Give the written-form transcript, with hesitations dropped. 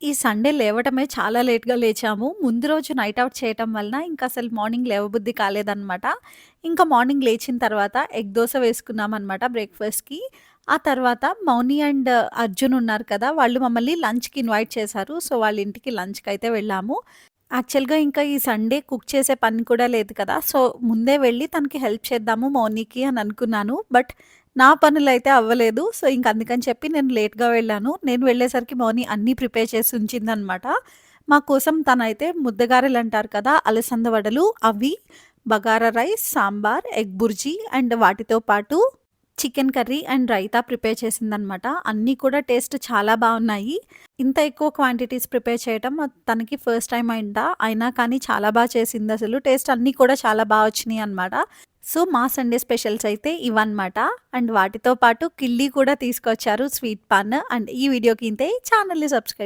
ఈ సండే లేవటమే చాలా లేట్‌గా లేచాము. ముందు రోజు నైట్ ఔట్ చేయటం వలన ఇంకసలు మార్నింగ్ లేవబుద్ధి కాలేదనమాట. ఇంకా మార్నింగ్ లేచిన తర్వాత ఎగ్ దోస వేసుకున్నామనమాట బ్రేక్‌ఫాస్ట్‌కి. ఆ తర్వాత మౌని అండ్ అర్జున్ ఉన్నారు కదా! వాళ్ళు మమ్మల్ని లంచ్‌కి ఇన్వైట్ చేశారు. సో, వాళ్ళ ఇంటికి లంచ్‌కైతే వెళ్ళాము. యాక్చువల్‌గా ఇంకా ఈ సండే కుక్ చేసే పని కూడా లేదు కదా! సో, ముందే వెళ్ళి తనకి హెల్ప్ చేద్దాము మౌనికి అని అనుకున్నాను. బట్ నా పనులైతే అవ్వలేదు. సో, ఇంక అందుకని చెప్పి నేను లేట్‌గా వెళ్ళాను. నేను వెళ్ళేసరికి మౌని అన్నీ ప్రిపేర్ చేసి ఉంచిందనమాట. మా కోసం తనైతే ముద్దగారెలంటారు కదా! అలసంద వడలు అవి, bagara rice, sambar, egg bhurji and వాటితో పాటు chicken curry and raita prepare చేసిందనమాట. అన్నీ కూడా టేస్ట్ చాలా బావున్నాయి. ఇంత ఎక్కువ క్వాంటిటీస్ ప్రిపేర్ చేయటం తనకి ఫస్ట్ టైమ్ అయింట. అయినా కానీ చాలా చేసిందసలు. టేస్ట్ అన్నీ కూడా చాలా వచ్చినియనమాట. సో, మా సండే స్పెషల్స్ అయితే ఇవన్నమాట. అండ్ వాటితో పాటు కిల్లీ కూడా తీసుకొచ్చారు స్వీట్ పాన్. అండ్ ఈ వీడియోకి ఇంతే. ఛానెల్‌ని సబ్స్క్రైబ్